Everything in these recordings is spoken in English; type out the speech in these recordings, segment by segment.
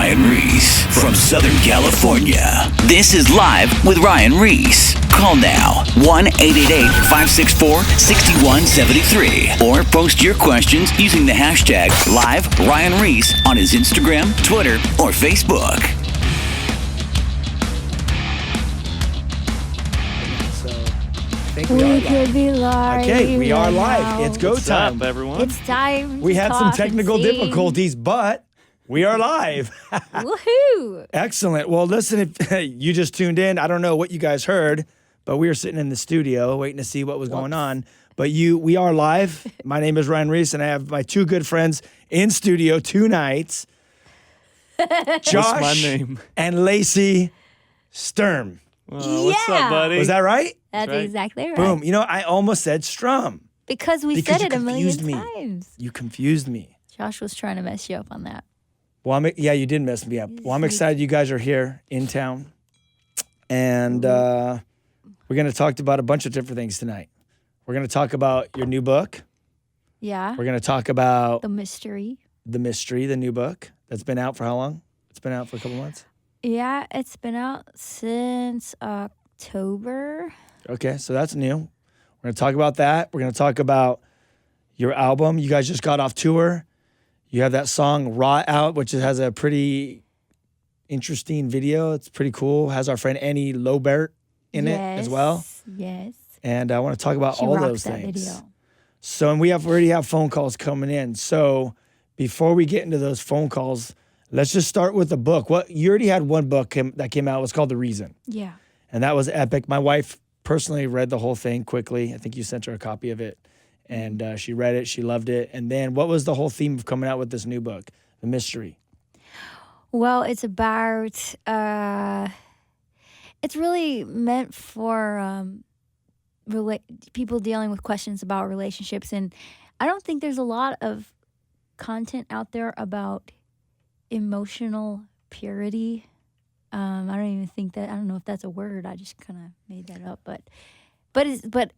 Ryan Ries from Southern California. This is Live with Ryan Ries. Call now 1-888-564-6173 or post your questions using the hashtag Live Ryan Ries on his Instagram, Twitter, or Facebook. We could be live. Okay, we are live. Now. It's go What's time. up, everyone? It's time. We to had some talk technical and sing. difficulties, but we are live. Woohoo! Excellent. Well, listen, if you just tuned in, I don't know what you guys heard, but we were sitting in the studio waiting to see what was going on. But we are live. My name is Ryan Ries, and I have my two good friends in studio tonight. Josh What's my name? and Lacey Sturm. What's Yeah. up, buddy? Was that right? That's right. exactly right. Boom. You know, I almost said Strum. Because we Because said you it a million confused me. times. You confused me. Josh was trying to mess you up on that. Well, yeah, you did mess me up. Well, I'm excited you guys are here in town. And we're going to talk about a bunch of different things tonight. We're going to talk about your new book. Yeah. We're going to talk about The mystery. The Mystery, the new book. That's been out for how long? It's been out for a couple months. Yeah, it's been out since October. Okay, so that's new. We're going to talk about that. We're going to talk about your album. You guys just got off tour. You have that song Raw out, which has a pretty interesting video. It's pretty cool. Has our friend Annie Lobert in it as well. Yes. And I want to talk about She all rocks those that things. video. So, and we already have phone calls coming in. So before we get into those phone calls, let's just start with the book. You already had one book that came out. It was called The Reason. Yeah. And that was epic. My wife personally read the whole thing quickly. I think you sent her a copy of it. And she read it. She loved it. And then what was the whole theme of coming out with this new book, The Mystery? Well, it's about, it's really meant for people dealing with questions about relationships. And I don't think there's a lot of content out there about emotional purity. I don't even think that, I don't know if that's a word. I just kind of made that up. But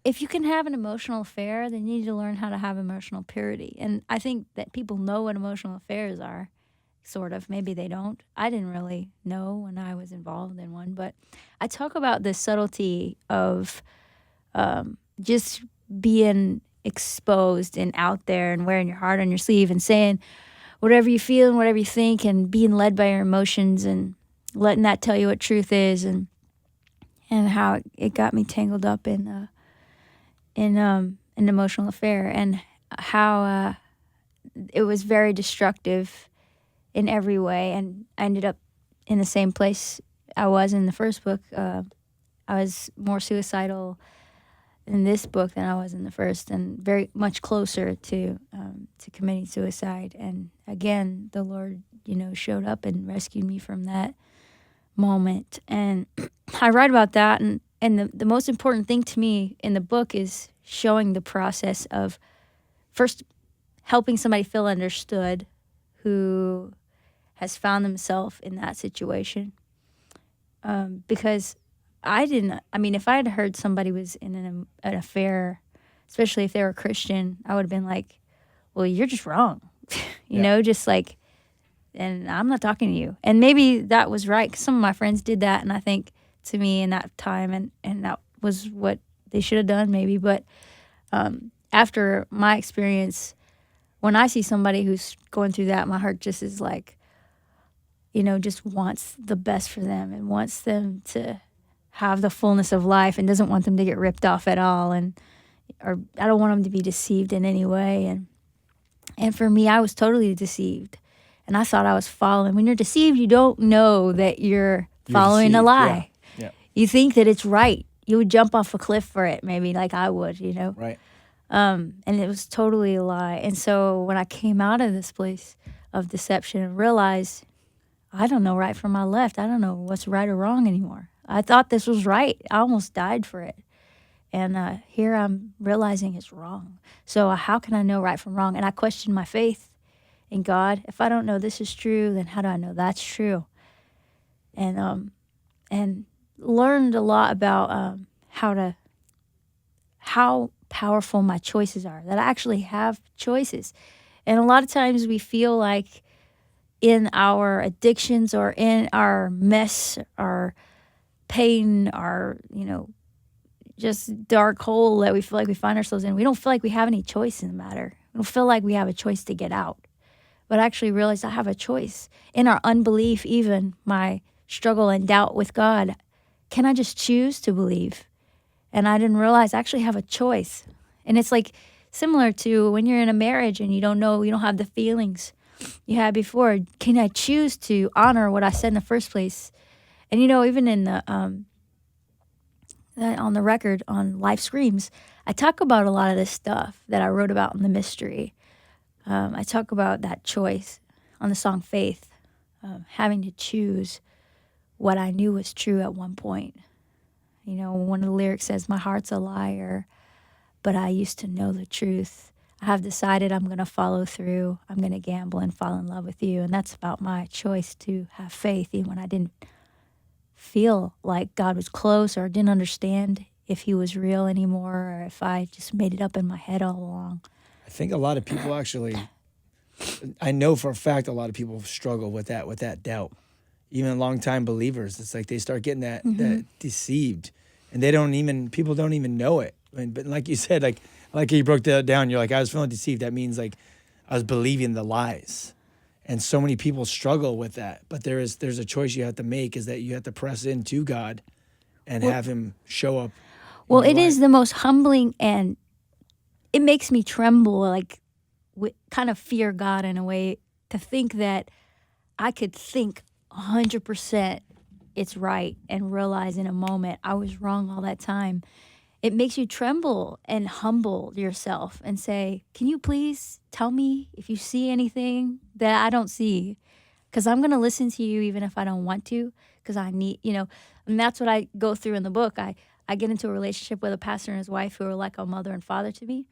if you can have an emotional affair, then you need to learn how to have emotional purity. And I think that people know what emotional affairs are, sort of. Maybe they don't. I didn't really know when I was involved in one. But I talk about the subtlety of just being exposed and out there and wearing your heart on your sleeve and saying whatever you feel and whatever you think and being led by your emotions and letting that tell you what truth is and how it got me tangled up in an emotional affair and how it was very destructive in every way. And I ended up in the same place I was in the first book. I was more suicidal in this book than I was in the first, and very much closer to committing suicide. And again, the Lord, showed up and rescued me from that moment. And I write about that, and the most important thing to me in the book is showing the process of first helping somebody feel understood who has found themselves in that situation. Because if I had heard somebody was in an affair, especially if they were Christian, I would have been like, well, you're just wrong. Just like, and I'm not talking to you. And maybe that was right, because some of my friends did that, and I think to me in that time, and that was what they should have done maybe. But after my experience, when I see somebody who's going through that, my heart just is like, just wants the best for them and wants them to have the fullness of life and doesn't want them to get ripped off at all, or I don't want them to be deceived in any way. And for me, I was totally deceived. And I thought I was following. When you're deceived, you don't know that you're following a deceived, lie. Yeah. You think that it's right. You would jump off a cliff for it, maybe like I would, Right. And it was totally a lie. And so when I came out of this place of deception and realized I don't know right from my left, I don't know what's right or wrong anymore. I thought this was right. I almost died for it. And here I'm realizing it's wrong. So how can I know right from wrong? And I questioned my faith in God. If I don't know this is true, then how do I know that's true? And learned a lot about how powerful my choices are, that I actually have choices. And a lot of times we feel like, in our addictions or in our mess, our pain, our, just dark hole that we feel like we find ourselves in. We don't feel like we have any choice in the matter. We don't feel like we have a choice to get out. But I actually realized I have a choice. In our unbelief, even my struggle and doubt with God, can I just choose to believe? And I didn't realize I actually have a choice. And it's like similar to when you're in a marriage and you don't have the feelings you had before. Can I choose to honor what I said in the first place? And even in the on the record on Life Screams, I talk about a lot of this stuff that I wrote about in the mystery. I talk about that choice on the song Faith, having to choose what I knew was true at one point. One of the lyrics says, "My heart's a liar, but I used to know the truth. I have decided I'm going to follow through. I'm going to gamble and fall in love with you." And that's about my choice to have faith, even when I didn't feel like God was close or didn't understand if he was real anymore, or if I just made it up in my head all along. I think a lot of people actually, I know for a fact a lot of people struggle with that doubt. Even longtime believers, it's like they start getting that deceived, and people don't even know it. But like you said, like you broke that down, you're like, I was feeling deceived. That means like I was believing the lies. And so many people struggle with that. But there's a choice you have to make, is that you have to press into God and have him show up. Well, it is the most humbling, and it makes me tremble, like kind of fear God in a way, to think that I could think 100% it's right and realize in a moment I was wrong all that time. It makes you tremble and humble yourself and say, can you please tell me if you see anything that I don't see? Because I'm going to listen to you even if I don't want to, because I need, and that's what I go through in the book. I get into a relationship with a pastor and his wife who are like a mother and father to me,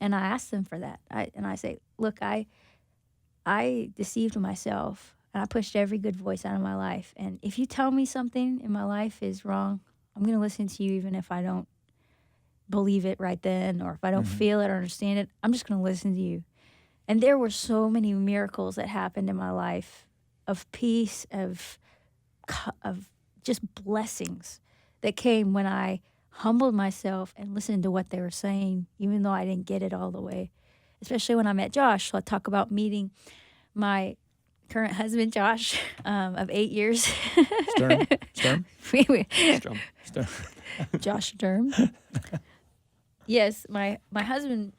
and I ask them for that. I say, look, I deceived myself, and I pushed every good voice out of my life. And if you tell me something in my life is wrong, I'm going to listen to you even if I don't believe it right then, or if I don't feel it or understand it. I'm just going to listen to you. And there were so many miracles that happened in my life of peace, of just blessings that came when I humbled myself and listened to what they were saying, even though I didn't get it all the way. Especially when I met Josh. So I talk about meeting my current husband, Josh, of 8 years. Sturm? Sturm. Josh Sturm. Yes, my husband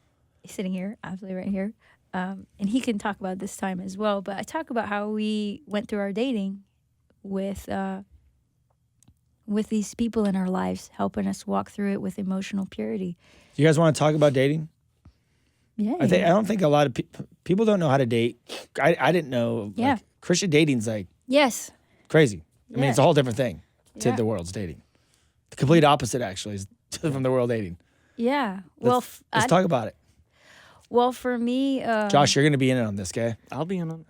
is sitting here, absolutely right here, and he can talk about this time as well. But I talk about how we went through our dating with these people in our lives, helping us walk through it with emotional purity. Do you guys want to talk about dating? Yeah. I don't think a lot of people don't know how to date. I didn't know. Yeah. Like, Christian dating's like Yes. crazy. I mean, Yeah. it's a whole different thing to Yeah. the world's dating. The complete opposite, actually, is from the world dating. Yeah. Well, Let's talk about it. Well, for me, Josh, you're going to be in on this, okay? I'll be in on.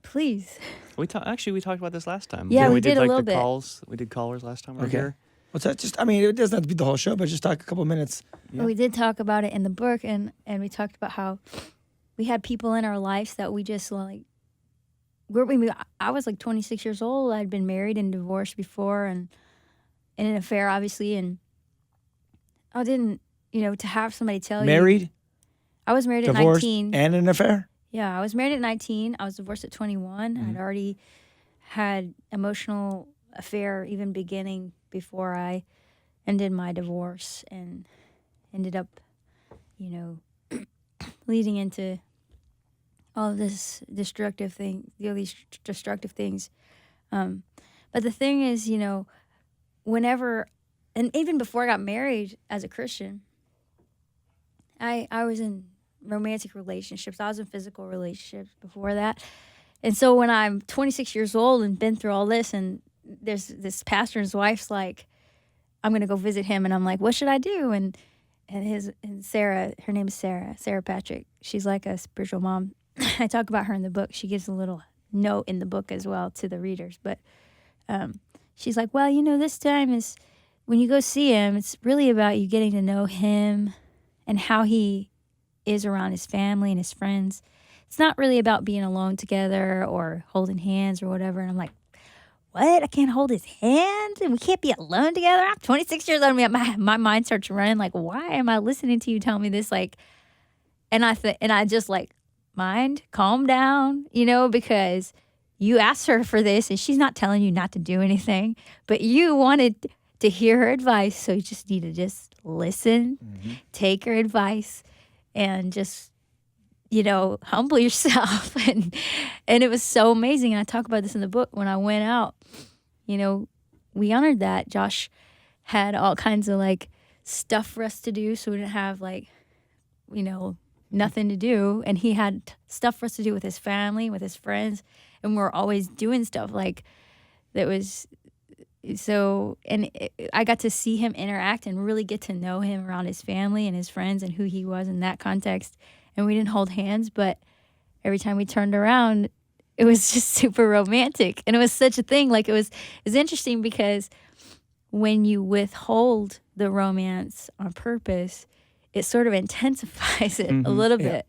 please. We talked about this last time. Yeah, When we did a like little the bit. calls. We did callers last time. We were here. What's that? Just, I mean, it doesn't have to be the whole show, but just talk a couple minutes. Yeah. We did talk about it in the book, and we talked about how we had people in our lives that we just like. I was like 26 years old. I'd been married and divorced before, and in an affair, obviously, and I didn't, to have somebody tell you. Married, I was married divorced, at 19. and an affair? Yeah, I was married at 19. I was divorced at 21. I'd already had emotional affair even beginning before I ended my divorce, and ended up, leading into all of this destructive thing, these destructive things. But the thing is, whenever, and even before I got married as a Christian, I was in romantic relationships. I was in physical relationships before that. And so when I'm 26 years old and been through all this, and there's this pastor and his wife's like, I'm going to go visit him. And I'm like, what should I do? And Sarah, her name is Sarah Patrick. She's like a spiritual mom. I talk about her in the book. She gives a little note in the book as well to the readers. But she's like, well, this time is when you go see him, it's really about you getting to know him and how he is around his family and his friends. it's not really about being alone together or holding hands or whatever. And I'm like, what? I can't hold his hand and we can't be alone together. I'm 26 years old. My mind starts running like, why am I listening to you tell me this? Like, and I just like, mind, calm down, because you asked her for this and she's not telling you not to do anything, but you wanted to hear her advice. So you just need to just listen, take her advice, and just, humble yourself. And it was so amazing. And I talk about this in the book. When I went out, we honored that. Josh had all kinds of like stuff for us to do. So we didn't have like, nothing to do. And he had stuff for us to do with his family, with his friends. And we're always doing stuff like that was so. And I got to see him interact and really get to know him around his family and his friends and who he was in that context. And we didn't hold hands, but every time we turned around, it was just super romantic. And it was such a thing. Like it was interesting because when you withhold the romance on purpose, it sort of intensifies it a little bit.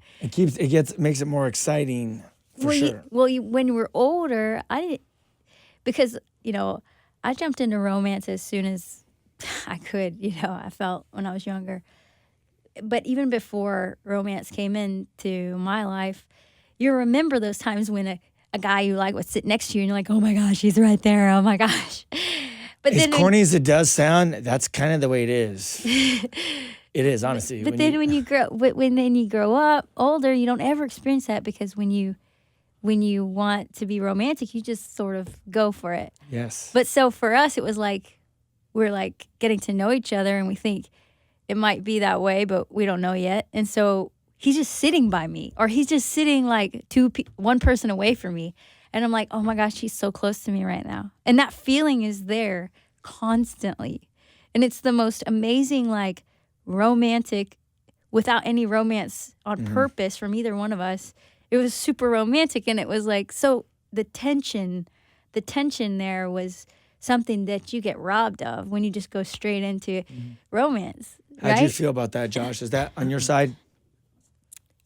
Makes it more exciting for sure. When you were older, because I jumped into romance as soon as I could. I felt when I was younger. But even before romance came into my life, you remember those times when a guy you like would sit next to you and you're like, oh my gosh, he's right there. Oh my gosh. But as corny as it does sound, that's kind of the way it is. It is, honestly. But then when you grow up older, you don't ever experience that because when you want to be romantic, you just sort of go for it. Yes. But so for us, it was like we're like getting to know each other and we think it might be that way, but we don't know yet. And so he's just sitting by me, or he's just sitting like one person away from me. And I'm like, oh my gosh, he's so close to me right now. And that feeling is there constantly. And it's the most amazing, like romantic, without any romance on purpose from either one of us. It was super romantic. And it was like, so the tension there was something that you get robbed of when you just go straight into romance. How'd you feel about that, Josh? Is that on your side?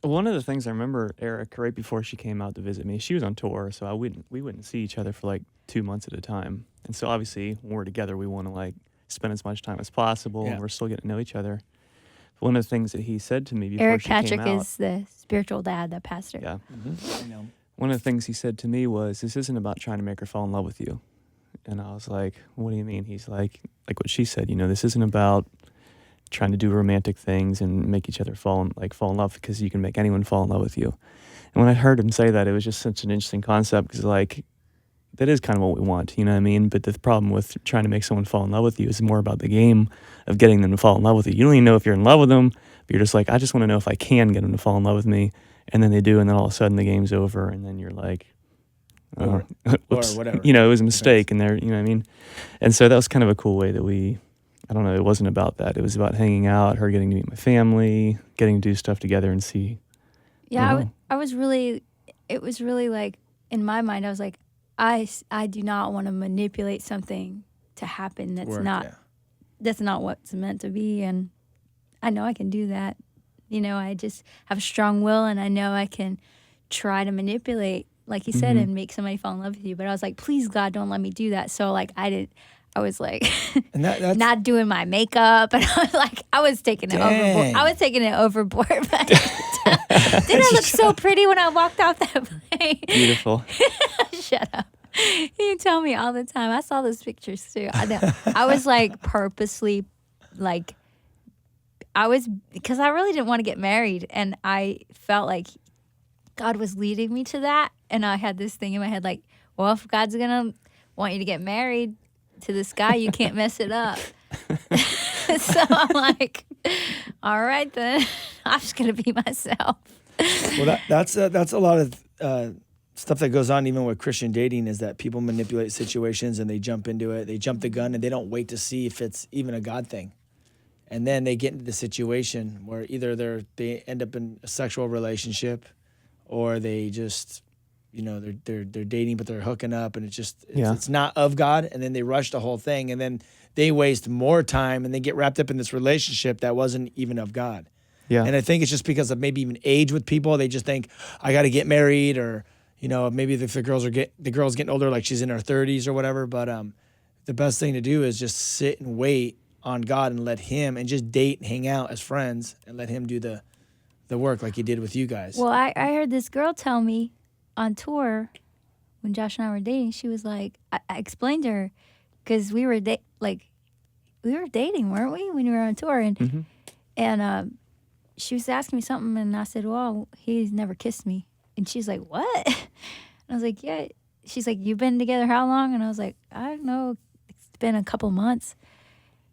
One of the things I remember, Eric, right before she came out to visit me, she was on tour, so we wouldn't see each other for like 2 months at a time. And so obviously when we're together, we want to like spend as much time as possible, and we're still getting to know each other. But one of the things that he said to me before Eric she came Patrick out, is the spiritual dad, the pastor. Yeah. I know. One of the things he said to me was, this isn't about trying to make her fall in love with you. And I was like, what do you mean? He's like what she said, this isn't about trying to do romantic things and make each other fall in love, because you can make anyone fall in love with you. And when I heard him say that, it was just such an interesting concept, because like that is kind of what we want, you know what I mean? But the problem with trying to make someone fall in love with you is more about the game of getting them to fall in love with you. You don't even know if you're in love with them, but you're just like, I just want to know if I can get them to fall in love with me. And then they do, and then all of a sudden the game's over, and then you're like, or whatever. It was a mistake, and there, you know what I mean? And so that was kind of a cool way that I don't know, it wasn't about that. It was about hanging out, her getting to meet my family, getting to do stuff together and see. Yeah, it was really like, in my mind, I was like, I do not want to manipulate something to happen that's not what's meant to be. And I know I can do that. I just have a strong will, and I know I can try to manipulate, like you said, and make somebody fall in love with you. But I was like, please, God, don't let me do that. So like I was like and that's not doing my makeup, and I was taking it overboard. I was taking it overboard. But didn't I look so pretty when I walked off that plane? Beautiful. Shut up. You tell me all the time. I saw those pictures too. I know. I was like purposely like, because I really didn't want to get married, and I felt like God was leading me to that. And I had this thing in my head like, well, if God's gonna want you to get married to this guy, you can't mess it up. So I'm like, all right then, I'm just gonna be myself. Well, that's a lot of stuff that goes on even with Christian dating, is that people manipulate situations and they jump into it, they jump the gun, and they don't wait to see if it's even a God thing. And then they get into the situation where either they end up in a sexual relationship, or they just, they're dating but they're hooking up, and it's not of God, and then they rush the whole thing, and then they waste more time and they get wrapped up in this relationship that wasn't even of God. Yeah. And I think it's just because of maybe even age with people. They just think, I got to get married, or, you know, maybe if the girl's getting older, like she's in her 30s or whatever. But the best thing to do is just sit and wait on God and let him, and just date and hang out as friends and let him do the work like he did with you guys. Well, I heard this girl tell me on tour when Josh and I were dating. She was like, I explained to her, because we were dating, weren't we, when we were on tour? And and she was asking me something, and I said, well, he's never kissed me. And she's like, what? And I was like, yeah. She's like, you've been together how long? And I was like, I don't know. It's been a couple months.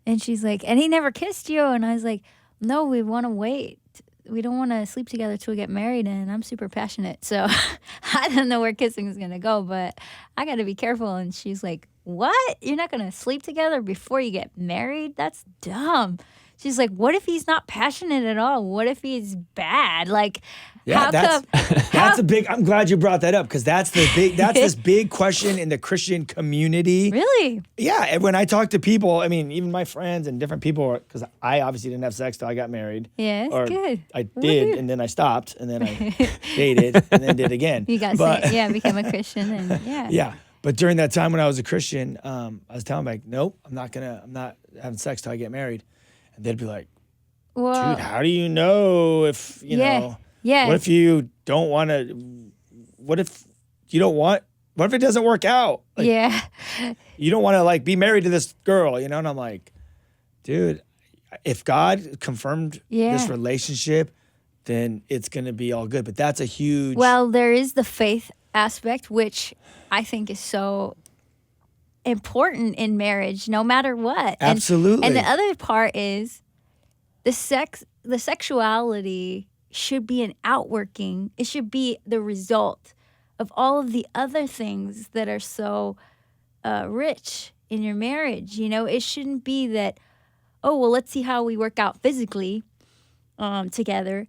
And she's like, and he never kissed you? And I was like, no, we want to wait. We don't want to sleep together till we get married, and I'm super passionate. So I don't know where kissing is going to go, but I got to be careful. And she's like, what? You're not going to sleep together before you get married? That's dumb. She's like, what if he's not passionate at all? What if he's bad? Like, Yeah, that's a big. I'm glad you brought that up, because that's this big question in the Christian community. Really? Yeah, and when I talk to people, I mean, even my friends and different people, because I obviously didn't have sex till I got married. Yeah, it's good. I did, and then I stopped, and then I dated, and then did again. You got became a Christian, and yeah. Yeah, but during that time when I was a Christian, I was telling them, like, nope, I'm not having sex till I get married, and they'd be like, well, dude, how do you know if you know? Yeah. What if you don't want to? What if you don't want? What if it doesn't work out? Like, yeah. You don't want to like be married to this girl, you know? And I'm like, dude, if God confirmed this relationship, then it's gonna be all good. But that's a huge. Well, there is the faith aspect, which I think is so important in marriage, no matter what. Absolutely. And the other part is the sexuality should be an outworking. It should be the result of all of the other things that are so rich in your marriage. You know, it shouldn't be that, oh, well, let's see how we work out physically together.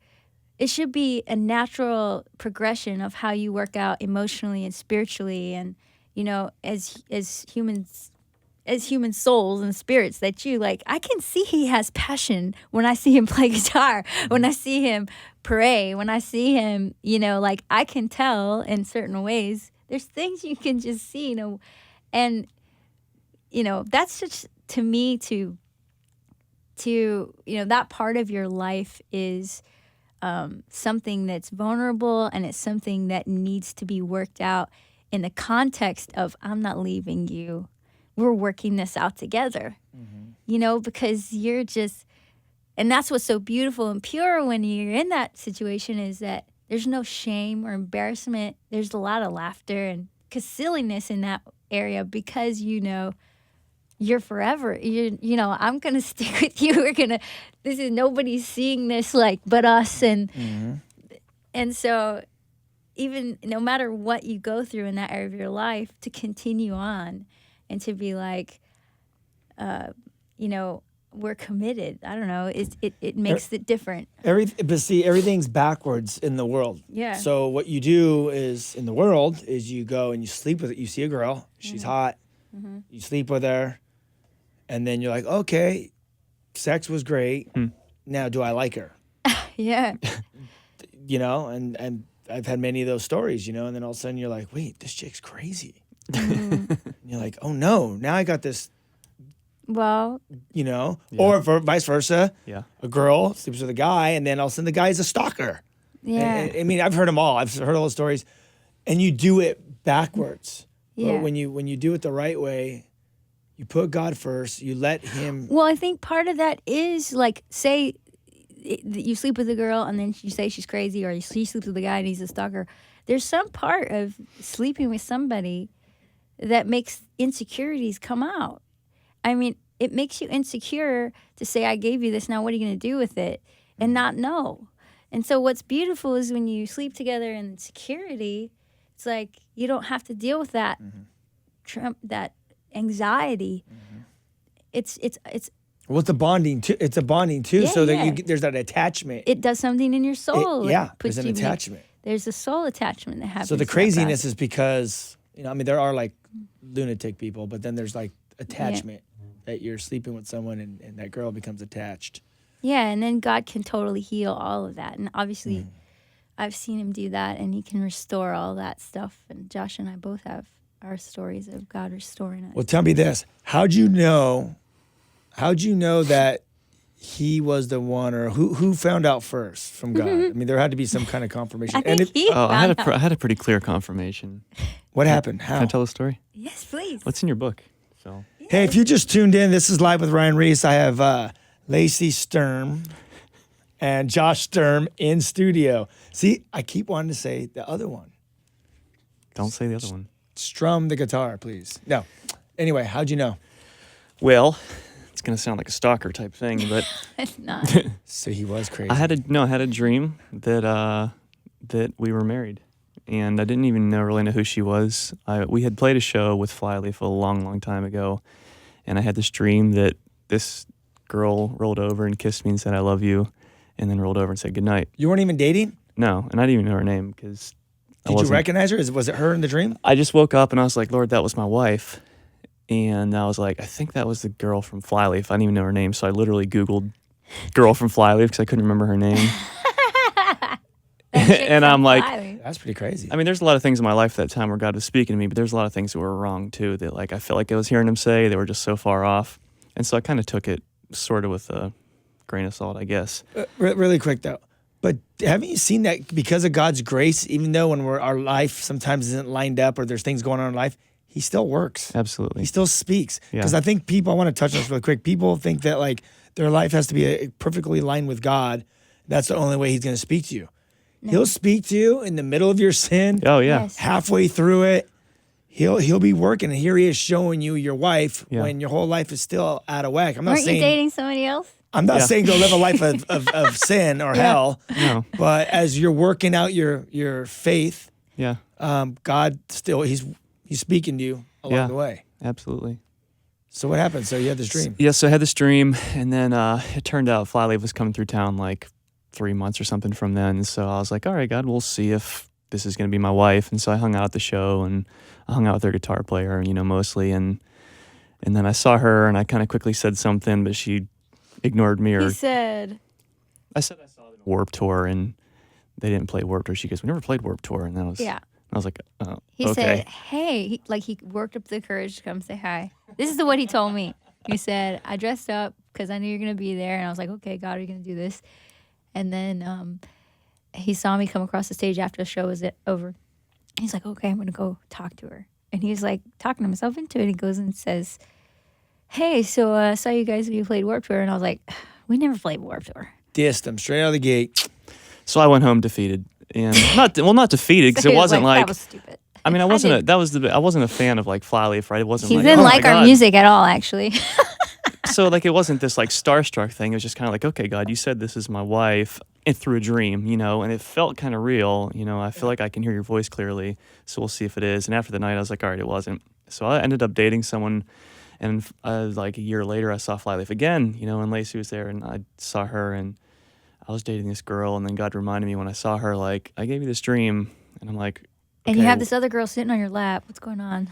It should be a natural progression of how you work out emotionally and spiritually, and, you know, as humans, as human souls and spirits, that you like. I can see he has passion when I see him play guitar, when I see him pray, when I see him, you know, like I can tell in certain ways. There's things you can just see, you know, and, you know, that's just, to me, to you know, that part of your life is something that's vulnerable, and it's something that needs to be worked out in the context of, I'm not leaving you. We're working this out together, you know, because you're just, and that's what's so beautiful and pure when you're in that situation, is that there's no shame or embarrassment. There's a lot of laughter and silliness in that area, because, you know, you're forever. You know, I'm going to stick with you. This is, nobody's seeing this like but us. And so even no matter what you go through in that area of your life, to continue on and to be like, you know, we're committed. I don't know. It makes it different. But see, everything's backwards in the world. Yeah. So what you do is, in the world, is you go and you sleep with it. You see a girl, she's hot. You sleep with her, and then you're like, okay, sex was great. Now, do I like her? Yeah. You know, and I've had many of those stories, you know, and then all of a sudden you're like, wait, this chick's crazy. And you're like, oh no, now I got this. Well, you know, or vice versa. Yeah. A girl sleeps with a guy, and then all of a sudden the guy is a stalker. yeah. I mean, I've heard them all. I've heard all those stories, and you do it backwards. Yeah. But when you do it the right way, you put God first. You let Him. Well, I think part of that is, like, say you sleep with a girl and then you say she's crazy, or she sleeps with a guy and he's a stalker. There's some part of sleeping with somebody that makes insecurities come out. I mean, it makes you insecure to say, I gave you this, now what are you going to do with it? And not know. And so what's beautiful is when you sleep together in security, it's like you don't have to deal with that that anxiety. It's Well, it's a bonding too. It's a bonding too, Yeah, so that yeah. there's that attachment. it does something in your soul. It There's an attachment. There's a soul attachment that happens. So the to that craziness process. is because, you know, I mean, there are like lunatic people, but then there's like attachment that you're sleeping with someone and that girl becomes attached. Yeah, and then God can totally heal all of that. And obviously, I've seen him do that, and he can restore all that stuff. And Josh and I both have our stories of God restoring us. Well, tell me this. How'd you know that he was the one, or who found out first from God? I mean, there had to be some kind of confirmation. I think he Oh, found out. I had a pretty clear confirmation. What happened? How? Can I tell the story? Yes, please. What's in your book? So Hey, if you just tuned in, this is Live with Ryan Ries. I have Lacey Sturm and Josh Sturm in studio. See, I keep wanting to say the other one. don't say the other one. Strum the guitar, please. No. Anyway, how'd you know? Well, it's gonna sound like a stalker type thing, but It's not. So he was crazy. I had a dream that that we were married, and I didn't even really know who she was. We had played a show with Flyleaf a long time ago, and I had this dream that this girl rolled over and kissed me and said I love you, and then rolled over and said goodnight. You weren't even dating? No, and I didn't even know her name because Did you recognize her? Was it her in the dream? I just woke up and I was like, Lord, that was my wife. And I was like, I think that was the girl from Flyleaf. I didn't even know her name. So I literally Googled girl from Flyleaf because I couldn't remember her name. And I'm like, That's pretty crazy. I mean, there's a lot of things in my life at that time where God was speaking to me, but there's a lot of things that were wrong too that like I felt like I was hearing him say. They were just so far off. And so I kind of took it sort of with a grain of salt, I guess. Really quick though. But haven't you seen that because of God's grace, even though when our life sometimes isn't lined up or there's things going on in life, he still works. Absolutely. He still speaks. Yeah. Because I think people, I want to touch on this really quick. People think that like their life has to be perfectly aligned with God. That's the only way he's going to speak to you. No. He'll speak to you in the middle of your sin, Oh, yeah. Yes. halfway through it. He'll be working, and here he is showing you your wife Yeah. when your whole life is still out of whack. I'm not Weren't you saying dating somebody else? I'm not Yeah. saying go live a life of sin or hell, No. but as you're working out your faith, Yeah, God still he's speaking to you along Yeah. the way. absolutely. So what happened? So you had this dream. Yeah, so I had this dream, and then it turned out Flyleaf was coming through town like 3 months or something from then. So I was like, all right, God, we'll see if this is going to be my wife. And so I hung out at the show, and I hung out with their guitar player, mostly. And then I saw her, and I kind of quickly said something, but she ignored me. Or He said, I said I saw them at Warped Tour, and they didn't play Warped Tour. She goes, we never played Warped Tour. And yeah. I was like, oh, He okay. said, hey, he worked up the courage to come say hi. This is what he told me. He said, I dressed up because I knew you're going to be there. And I was like, okay, God, are you going to do this? And then he saw me come across the stage after the show was over. He's like, okay, I'm going to go talk to her. And he's like talking himself into it. He goes and says, hey, so I saw you guys when you played Warped Tour. And I was like, we never played Warped Tour. Dissed him straight out of the gate. So I went home defeated. And not defeated because So it he was wasn't like that was stupid. I mean, I wasn't did. I wasn't a fan of like Flyleaf, right? It wasn't He like, didn't oh my like our God. music at all, actually. So like it wasn't this like starstruck thing. It was just kind of like, okay, God, you said this is my wife, and through a dream, and it felt kind of real. I feel like I can hear your voice clearly, so we'll see if it is. And after the night, I was like, all right, it wasn't. So I ended up dating someone, and like a year later, I saw Flyleaf again, and Lacey was there, and I saw her, and I was dating this girl, and then God reminded me when I saw her, like, I gave you this dream, and I'm like, And you okay. have this other girl sitting on your lap. What's going on?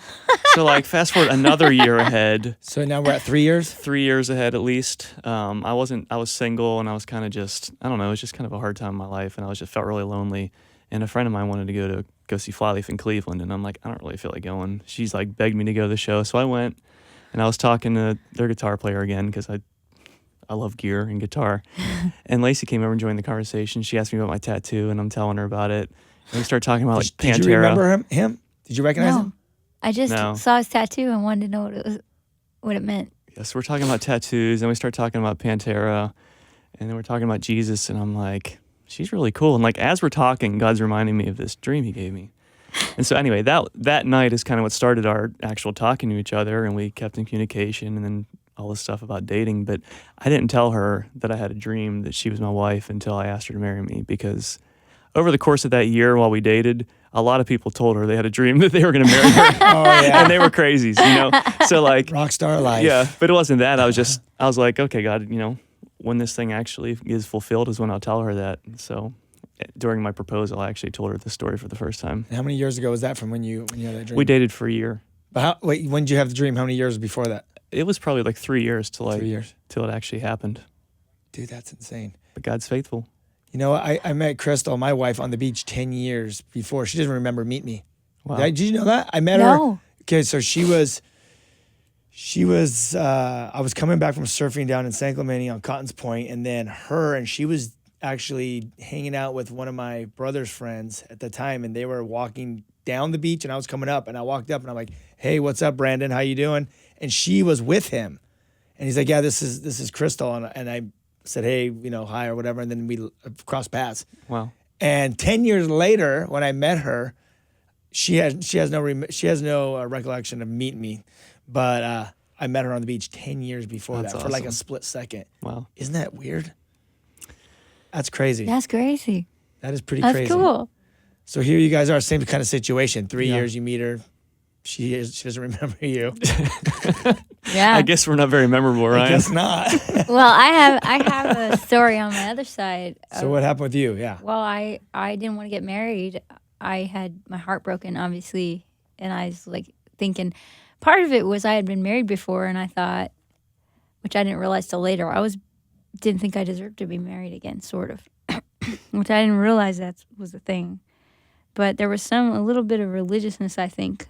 So like fast forward another year ahead. So now we're at 3 years. 3 years ahead at least. I was single, and I was kind of just, I don't know, it was just kind of a hard time in my life, and I just felt really lonely. And a friend of mine wanted to go see Flyleaf in Cleveland, and I'm like, I don't really feel like going. She's like begged me to go to the show, so I went, and I was talking to their guitar player again because I love gear and guitar. And Lacey came over and joined the conversation. She asked me about my tattoo, and I'm telling her about it. And we started talking about like Pantera. Did you remember him? Did you recognize him? I just No. saw his tattoo and wanted to know what it meant. Yes, we're talking about tattoos, and we start talking about Pantera, and then we're talking about Jesus, and I'm like, she's really cool. And like as we're talking, God's reminding me of this dream he gave me. And so anyway, that night is kind of what started our actual talking to each other, and we kept in communication, and then all this stuff about dating. But I didn't tell her that I had a dream that she was my wife until I asked her to marry me, because over the course of that year while we dated, a lot of people told her they had a dream that they were going to marry her. Oh yeah. And they were crazies, So like, Rock star life. yeah, but it wasn't that. I was like, okay, God, when this thing actually is fulfilled is when I'll tell her that. So during my proposal, I actually told her the story for the first time. And how many years ago was that from when you had that dream? We dated for a year. But when did you have the dream? How many years before that? It was probably like 3 years till 3 years. till it actually happened. Dude, that's insane. But God's faithful. You know, I met Crystal, my wife, on the beach 10 years before. She doesn't remember meeting me. Wow. Did you know that? I met No. her. Okay, so she was, I was coming back from surfing down in San Clemente on Cotton's Point, and then she was actually hanging out with one of my brother's friends at the time, and they were walking down the beach, and I was coming up, and I walked up, and I'm like, hey, what's up, Brandon? How you doing? And she was with him. And he's like, yeah, this is Crystal. And I said, hey, you know, hi or whatever. And then we crossed paths. Wow. And 10 years later, when I met her, she has no recollection of meeting me, but I met her on the beach 10 years before That's that for like a awesome. split second. Wow. Isn't that weird? That's crazy. That's crazy. That is pretty That's crazy. cool. So here you guys are, same kind of situation. 3 Yeah. years, you meet her. She doesn't remember you. Yeah. I guess we're not very memorable, I Ryan. guess not. Well, I have a story on my other side. So what happened with you? Yeah. Well, I didn't want to get married. I had my heart broken, obviously, and I was like thinking, part of it was I had been married before, and I thought, which I didn't realize till later, didn't think I deserved to be married again, sort of, which I didn't realize that was the thing. But there was a little bit of religiousness, I think,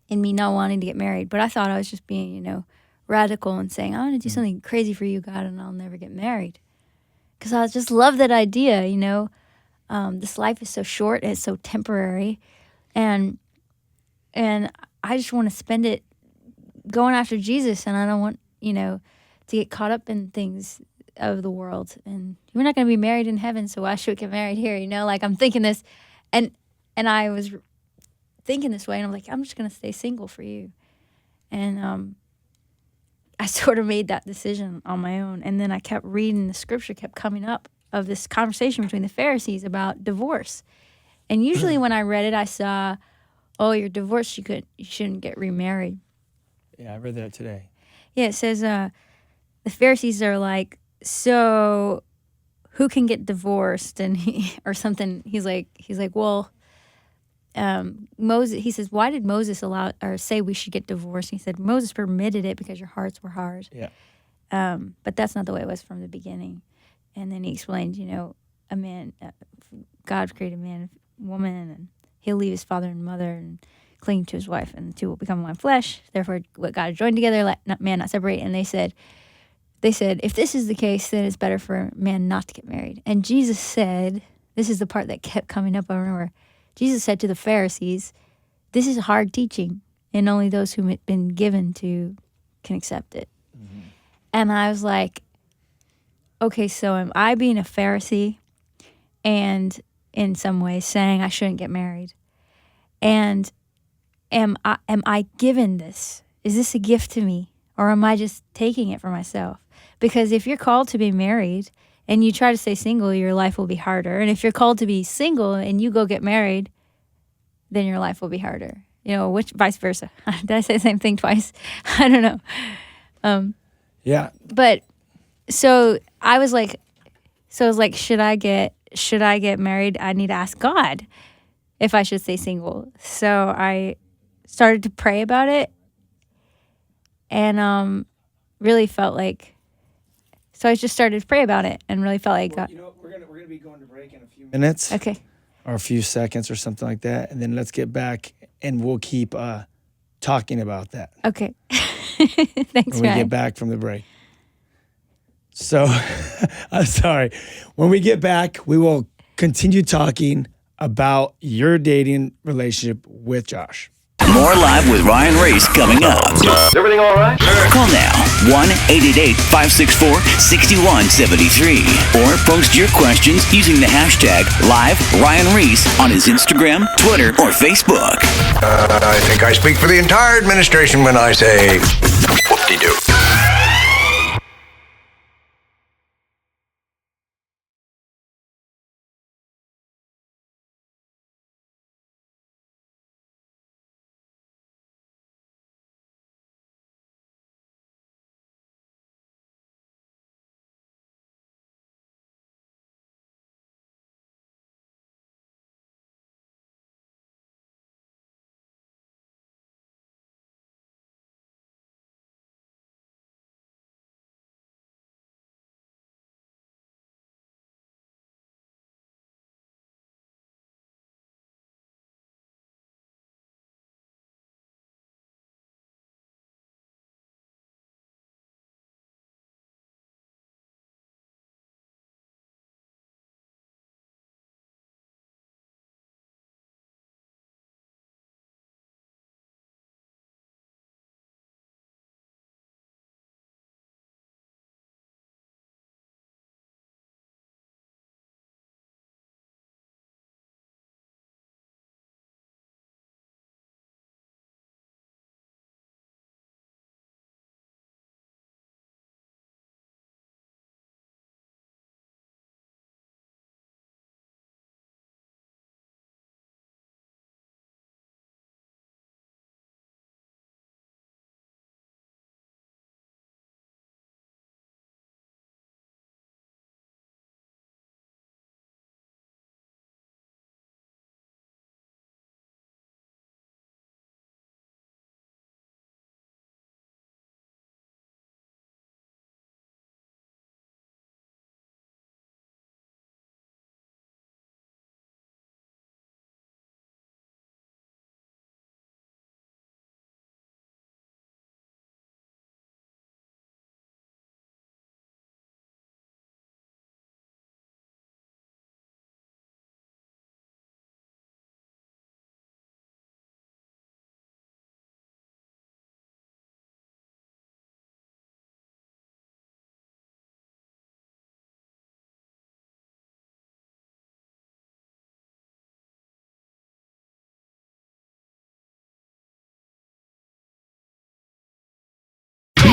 in me not wanting to get married. But I thought I was just being, you know, radical and saying, I want to do something crazy for you, God, and I'll never get married. Because I just love that idea, you know. This life is so short, it's so temporary, and I just want to spend it going after Jesus, and I don't want, you know, to get caught up in things of the world. And we're not going to be married in heaven, so why should we get married here? You know, like I'm thinking this, and I was thinking this way, and I'm like, I'm just going to stay single for you. And I sort of made that decision on my own, and then I kept reading the scripture, kept coming up of this conversation between the Pharisees about divorce. And usually when I read it, I saw, oh, you're divorced, you shouldn't get remarried. Yeah, I read that today. Yeah, it says the Pharisees are like, so who can get divorced? And or something. He's like, well, Moses. He says, why did Moses allow or say we should get divorced? And he said Moses permitted it because your hearts were hard. Yeah. But that's not the way it was from the beginning. And then he explained, you know, a man, God created man and woman, and he'll leave his father and mother and cling to his wife, and the two will become one flesh. Therefore, what God joined together, let man not separate. And they said, if this is the case, then it's better for man not to get married. And Jesus said, this is the part that kept coming up over and over. Jesus said to the Pharisees, this is hard teaching, and only those whom it's been given to can accept it. Mm-hmm. And I was like, okay, so am I being a Pharisee and in some ways saying I shouldn't get married? And am I given this? Is this a gift to me? Or am I just taking it for myself? Because if you're called to be married and you try to stay single, your life will be harder. And if you're called to be single and you go get married, then your life will be harder. You know, which vice versa. Did I say the same thing twice? I don't know. Yeah. But so I was like, should I get married? I need to ask God if I should stay single. So I started to pray about it, and really felt like. So I just started to pray about it, and really felt like God. You know, we're gonna be going to break in a few minutes. Okay. Or a few seconds or something like that, and then let's get back and we'll keep talking about that Okay. Thanks, when we Ryan. get back from the break. So, I'm sorry. When we get back, we will continue talking about your dating relationship with Josh. More Live with Ryan Ries coming up. Is everything all right? Call now 1-888-564-6173 or post your questions using the hashtag #LiveRyanReese on his Instagram, Twitter, or Facebook. I think I speak for the entire administration when I say whoop-de-doo.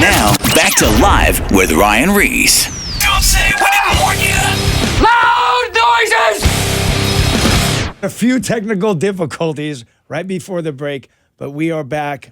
Now, back to Live with Ryan Ries. Don't say we didn't warn you. Loud noises! A few technical difficulties right before the break, but we are back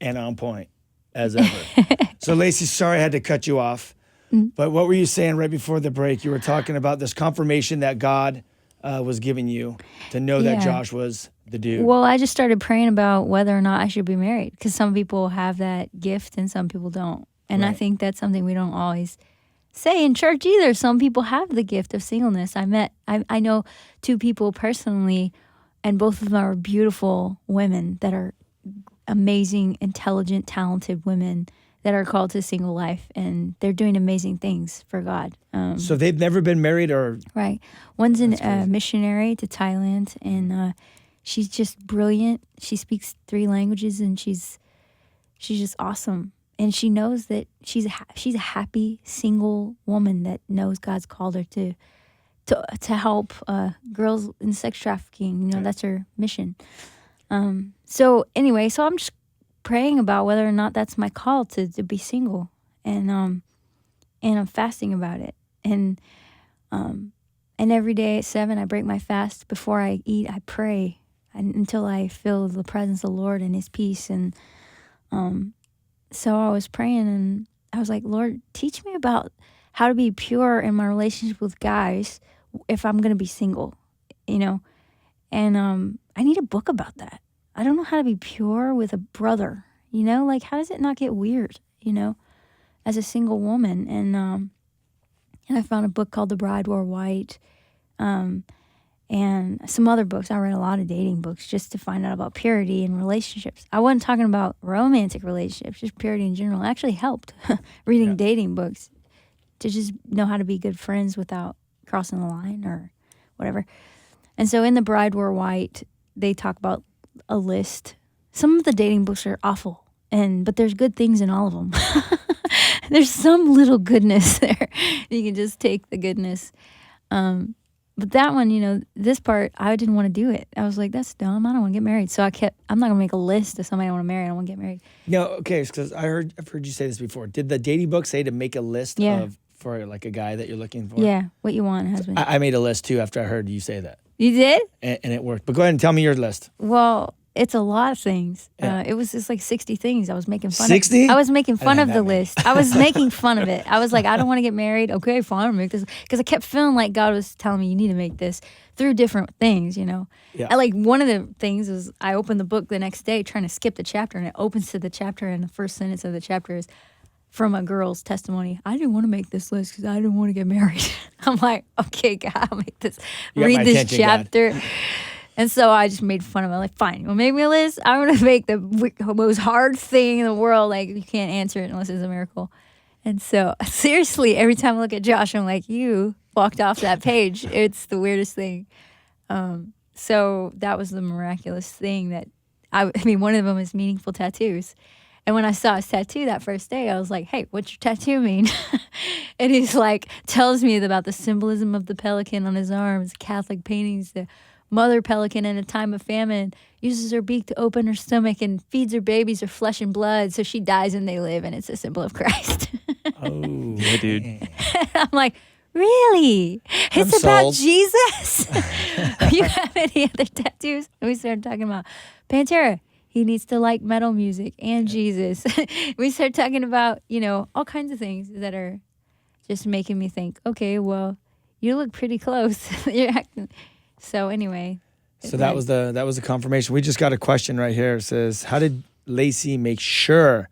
and on point as ever. So, Lacey, sorry I had to cut you off. But what were you saying right before the break? You were talking about this confirmation that God was giving you to know that Yeah. Josh was the dude. Well, I just started praying about whether or not I should be married because some people have that gift and some people don't. And I Right. think that's something we don't always say in church either. Some people have the gift of singleness. I know two people personally, and both of them are beautiful women that are amazing, intelligent, talented women that are called to single life, and they're doing amazing things for God. So they've never been married or Right. One's a missionary to Thailand, and she's just brilliant. She speaks 3 languages, and she's just awesome. And she knows that she's a happy single woman that knows God's called her to help girls in sex trafficking. You know, that's her mission. So anyway, so I'm just praying about whether or not that's my call to be single, and I'm fasting about it, and every day at 7 I break my fast. Before I eat, I pray until I feel the presence of the Lord and His peace. And so I was praying, and I was like, Lord, teach me about how to be pure in my relationship with guys if I'm going to be single, you know. And I need a book about that. I don't know how to be pure with a brother, you know, like how does it not get weird, you know, as a single woman. And I found a book called The Bride Wore White, and some other books. I read a lot of dating books just to find out about purity in relationships. I wasn't talking about romantic relationships, just purity in general. It actually helped reading dating books to just know how to be good friends without crossing the line or whatever. And so in The Bride Wore White, they talk about a list. Some of the dating books are awful, but there's good things in all of them. There's some little goodness there. You can just take the goodness. But that one, you know, this part, I didn't want to do it. I was like, that's dumb. I don't want to get married. So I'm not going to make a list of somebody I want to marry. I don't want to get married. no? Okay, because I've heard you say this before. Did the dating book say to make a list for like a guy that you're looking for? Yeah, what you want, husband. I made a list too after I heard you say that, You did? and it worked. But go ahead and tell me your list. Well, it's a lot of things. Yeah. It was just like 60 things. I was making fun 60? of. I was making fun I of didn't the have that many. list. I was making fun of it. I was like, I don't want to get married. Okay, fine, I'll make this. Because I kept feeling like God was telling me, you need to make this through different things, you know. Yeah. I, like one of the things was I opened the book the next day trying to skip the chapter, and it opens to the chapter, and the first sentence of the chapter is from a girl's testimony. I didn't want to make this list because I didn't want to get married. I'm like, okay, God, I'll make this. You got Read my this attention, God. chapter. And so I just made fun of it. Like, fine, you'll make me a list. I'm going to make the most hard thing in the world. Like, you can't answer it unless it's a miracle. And so, seriously, every time I look at Josh, I'm like, you walked off that page. It's the weirdest thing. So that was the miraculous thing that, I mean, one of them is meaningful tattoos. And when I saw his tattoo that first day, I was like, hey, what's your tattoo mean? And he's like, tells me about the symbolism of the pelican on his arms, Catholic paintings, the mother pelican in a time of famine uses her beak to open her stomach and feeds her babies her flesh and blood, so she dies and they live, and it's a symbol of Christ. Oh, Yeah, dude. I'm like, really? It's I'm about sold. Jesus? You have any other tattoos? And we started talking about Pantera. He needs to like metal music and Jesus. We started talking about, you know, all kinds of things that are just making me think, okay, well, you look pretty close. You're acting. So anyway. so that was the confirmation. We just got a question right here. It says, how did Lacey make sure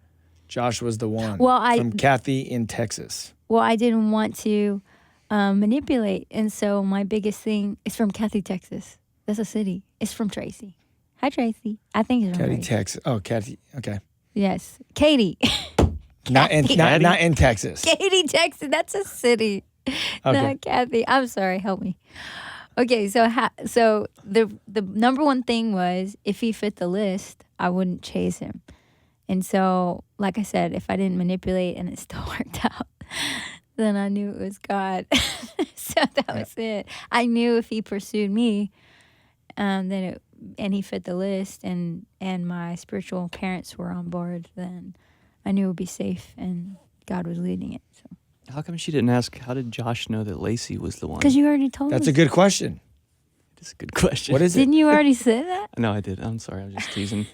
Josh was the one? Well, from Kathy in Texas. Well, I didn't want to manipulate. And so my biggest thing is from Kathy, Texas. That's a city. It's from Tracy. Hi, Tracy. I think it's from Kathy, Tracy. Texas. Oh, Kathy. Okay. Yes. Katie. Not in Texas. Katie, Texas. That's a city. Okay. Not Kathy. I'm sorry. Help me. Okay, so the number one thing was if he fit the list, I wouldn't chase him. And so, like I said, if I didn't manipulate and it still worked out, then I knew it was God. So that was it. I knew if he pursued me, and he fit the list, and my spiritual parents were on board, then I knew it would be safe, and God was leading it. So. How come she didn't ask, how did Josh know that Lacey was the one? Because you already told That's us. a good question. It's a good question. What is it? Didn't you already say that? No, I did. I'm sorry. I was just teasing.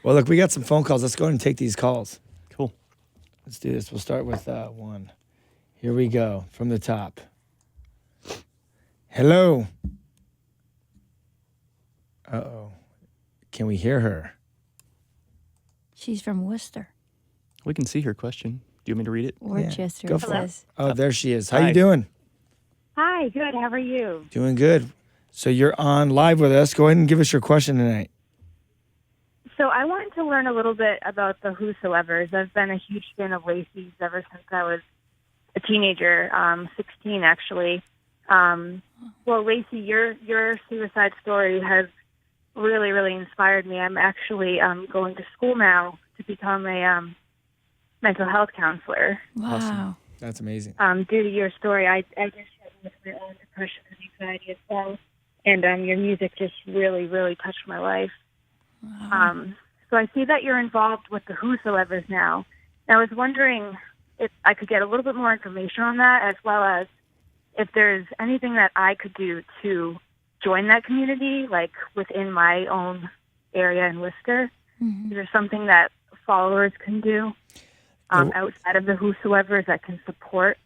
Well, look, we got some phone calls. Let's go ahead and take these calls. Cool. Let's do this. We'll start with one. Here we go from the top. Hello. Uh-oh. Can we hear her? She's from Worcester. We can see her question. Do you want me to read it? Worcester, go it for it. says. Oh, there she is. How Hi. you doing? Hi, good. How are you? Doing good. So you're on live with us. Go ahead and give us your question tonight. So I wanted to learn a little bit about the Whosoevers. I've been a huge fan of Lacey's ever since I was a teenager, 16 actually. Well, Lacey, your suicide story has really, really inspired me. I'm actually going to school now to become a mental health counselor. Wow. Awesome. That's amazing. Due to your story, I just struggle with my own depression and anxiety as well. And your music just really, really touched my life. Wow. So I see that you're involved with the Whosoevers now. And I was wondering if I could get a little bit more information on that, as well as if there's anything that I could do to join that community, like within my own area in Worcester. Mhm. Is there something that followers can do outside of the Whosoevers that can support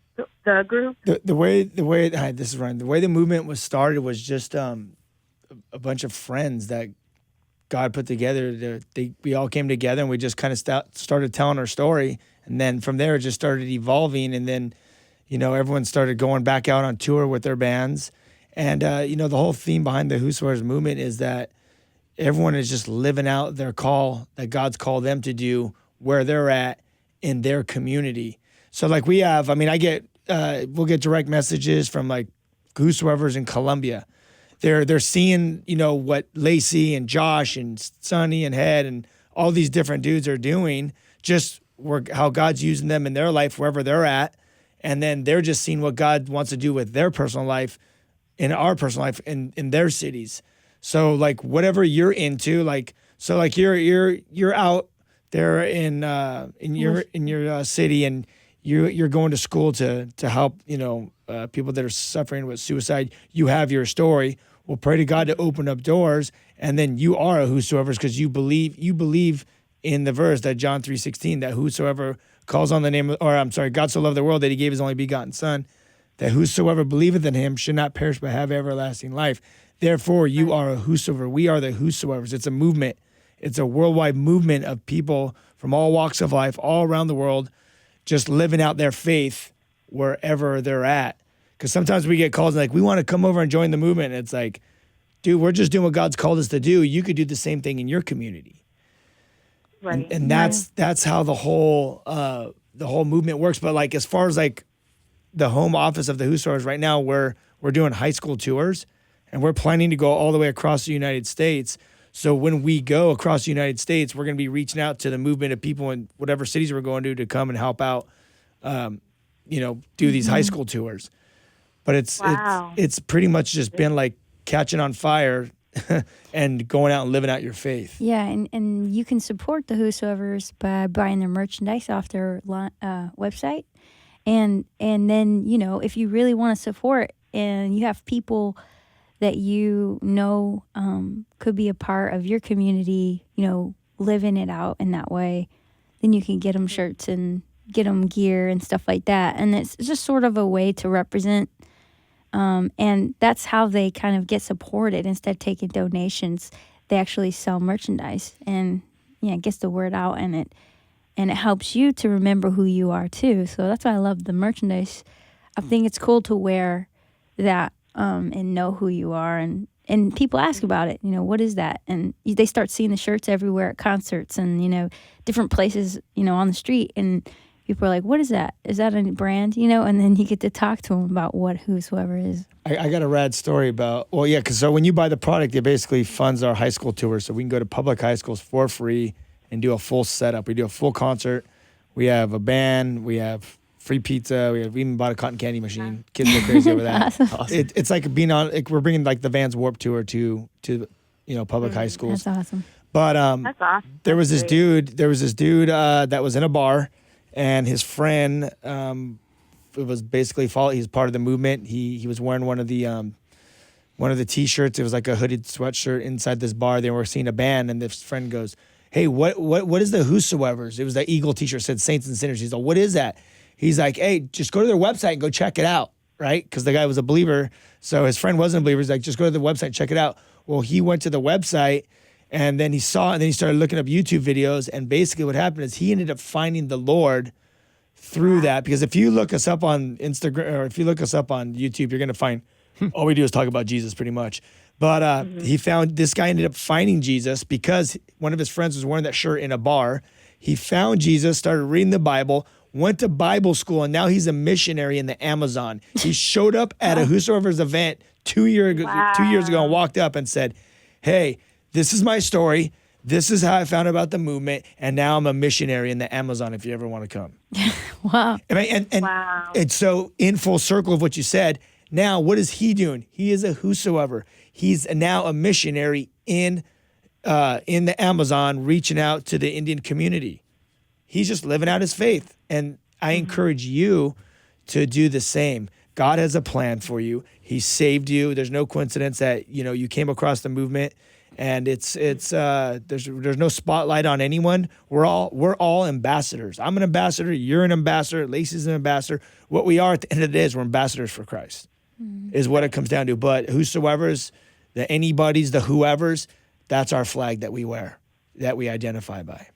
the group? The way hi, this is Ryan. The way the movement was started was just a bunch of friends that God put together. We all came together and we just kind of started telling our story, and then from there it just started evolving, and then everyone started going back out on tour with their bands, and the whole theme behind the Whosoevers movement is that everyone is just living out their call that God's called them to do where they're at in their community. So like we have, we'll get direct messages from like Whosoevers in Colombia. They're seeing, what Lacey and Josh and Sonny and Head and all these different dudes are doing, just how God's using them in their life wherever they're at. And then they're just seeing what God wants to do with their personal life, in our personal life, in their cities. So like whatever you're into, you're out there in your city, and you're going to school to help people that are suffering with suicide. You have your story. Well, pray to God to open up doors, and then you are a Whosoevers because you believe in the verse that John 3:16, that whosoever calls on the name of, God so loved the world that he gave his only begotten Son, that whosoever believeth in him should not perish but have everlasting life. Therefore, you are a Whosoever. We are the Whosoevers. It's a movement. It's a worldwide movement of people from all walks of life, all around the world, just living out their faith wherever they're at. Because sometimes we get calls like, we want to come over and join the movement. And it's like, dude, we're just doing what God's called us to do. You could do the same thing in your community. Right. And that's how the whole movement works. But like as far as like the home office of the Whosoevers right now, we're doing high school tours, and we're planning to go all the way across the United States. So when we go across the United States, we're going to be reaching out to the movement of people in whatever cities we're going to come and help out, do these high school tours. But it's pretty much just been like catching on fire and going out and living out your faith. Yeah, and you can support the Whosoevers by buying their merchandise off their website. And then, if you really want to support and you have people that could be a part of your community, living it out in that way, then you can get them shirts and get them gear and stuff like that. And it's just sort of a way to represent, and that's how they kind of get supported. Instead of taking donations, they actually sell merchandise, and it gets the word out, and it helps you to remember who you are too. So that's why I love the merchandise. I think it's cool to wear that and know who you are, and people ask about it. What is that? And they start seeing the shirts everywhere at concerts and different places on the street, and people are like, what is that? Is that a brand? And then you get to talk to them about what Whosoever is. I got a rad story about, so when you buy the product, it basically funds our high school tour. So we can go to public high schools for free and do a full setup. We do a full concert. We have a band. We have free pizza. We even bought a cotton candy machine. Kids go crazy over that. Awesome. It's like being on, we're bringing like the Vans Warped Tour to public high schools. That's awesome. But That's awesome. there was this That's great. dude that was in a bar, and his friend it was basically he's part of the movement. He was wearing one of the t-shirts. It was like a hooded sweatshirt inside this bar. They were seeing a band, and this friend goes, "Hey, what is the Whosoevers?" It was that Eagle t-shirt, said Saints and Sinners. He's like, "What is that?" He's like, "Hey, just go to their website and go check it out." Right? Because the guy was a believer. So his friend wasn't a believer. He's like, "Just go to the website, check it out." Well, he went to the website, and then he saw it, and then he started looking up YouTube videos. And basically what happened is he ended up finding the Lord through that. Because if you look us up on Instagram, or if you look us up on YouTube, you're going to find all we do is talk about Jesus pretty much. But this guy ended up finding Jesus because one of his friends was wearing that shirt in a bar. He found Jesus, started reading the Bible, went to Bible school, and now he's a missionary in the Amazon. He showed up at a Whosoever's event 2 years ago and walked up and said, "Hey, this is my story. This is how I found out about the movement, and now I'm a missionary in the Amazon if you ever want to come." Wow. Wow. And so in full circle of what you said, now what is he doing? He is a whosoever. He's now a missionary in the Amazon, reaching out to the Indian community. He's just living out his faith. And I encourage you to do the same. God has a plan for you. He saved you. There's no coincidence that, you came across the movement, and there's no spotlight on anyone. We're all ambassadors. I'm an ambassador. You're an ambassador. Lacey's an ambassador. What we are at the end of the day is we're ambassadors for Christ, is what it comes down to. But whosoever's, the anybody's, the whoever's, that's our flag that we wear, that we identify by.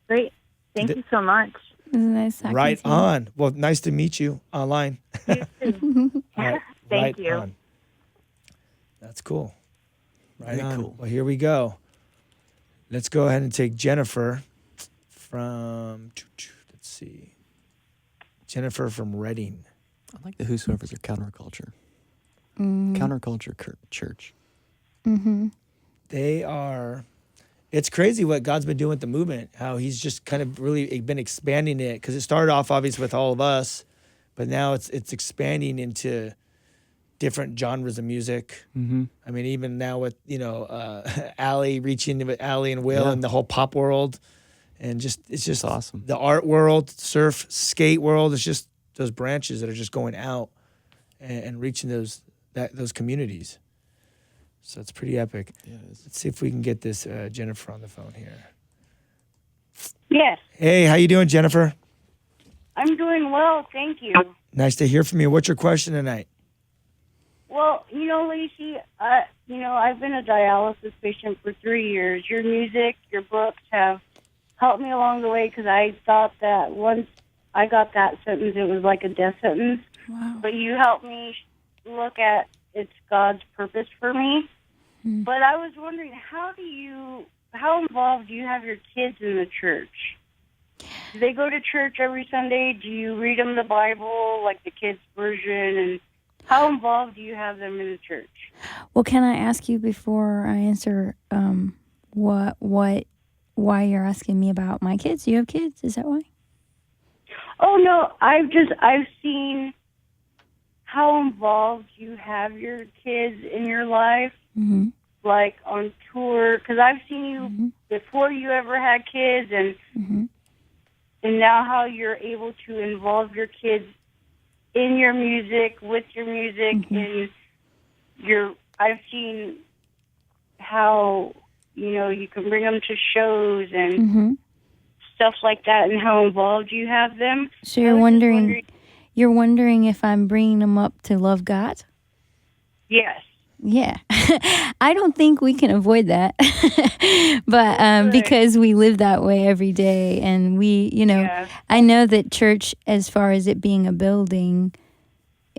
Great. Thank you so much. It was nice talking Right to you. on. Well, nice to meet you online. You too. Right, Thank right you. on. That's cool. Right Very on. cool. Well, here we go. Let's go ahead and take Jennifer from, let's see, Jennifer from Reading. I like the Whosoevers are counterculture. Mm. Counterculture church. Mm-hmm. They are, it's crazy what God's been doing with the movement, how he's just kind of really been expanding it, because it started off obviously with all of us, but now it's expanding into different genres of music. Mm-hmm. I mean, even now with, Allie, reaching with Allie and Will, Yeah. and the whole pop world, and it's just awesome. The art world, surf, skate world, it's just those branches that are just going out and reaching those communities. So it's pretty epic. Yeah, it is. Let's see if we can get this Jennifer on the phone here. Yes, Hey, how you doing, Jennifer? I'm doing well, thank you. Nice to hear from you. What's your question tonight? Well, Lacey, I've been a dialysis patient for 3 years. Your music, your books have helped me along the way, because I thought that once I got that sentence, it was like a death sentence. Wow. But you helped me look at it's God's purpose for me. Hmm. But I was wondering, how involved do you have your kids in the church? Do they go to church every Sunday? Do you read them the Bible, like the kids' version? And how involved do you have them in the church? Well, can I ask you before I answer why you're asking me about my kids? Do you have kids? Is that why? Oh, no, I've seen how involved you have your kids in your life, Mm-hmm. like on tour, because I've seen you before you ever had kids, and Mm-hmm. and now how you're able to involve your kids in your music, with your music, and I've seen how, you can bring them to shows and Mm-hmm. stuff like that, and how involved you have them. So I you're was just wondering if I'm bringing them up to love God? Yes. Yeah. I don't think we can avoid that. But Good. because we live that way every day, and Yeah. I know that church, as far as it being a building,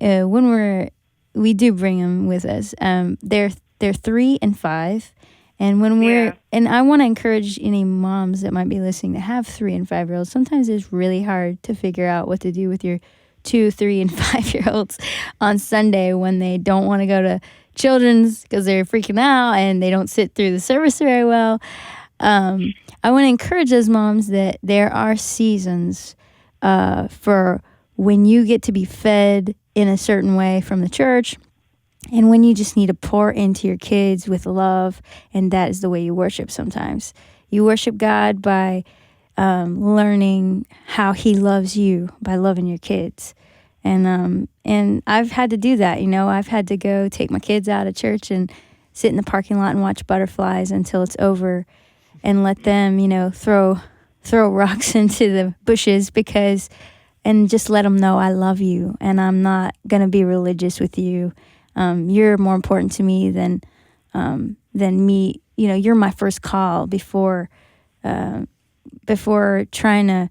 when we do bring them with us. They're 3 and 5. And when and I want to encourage any moms that might be listening that have 3 and 5-year-olds. Sometimes it's really hard to figure out what to do with your 2, 3, and 5-year-olds on Sunday when they don't want to go to children's because they're freaking out and they don't sit through the service very well. I want to encourage those moms that there are seasons for when you get to be fed in a certain way from the church, and when you just need to pour into your kids with love, and that is the way you worship sometimes. You worship God by learning how he loves you by loving your kids. And I've had to do that, I've had to go take my kids out of church and sit in the parking lot and watch butterflies until it's over, and let them, throw rocks into the bushes and just let them know I love you and I'm not going to be religious with you. You're more important to me than me. You're my first call before trying to,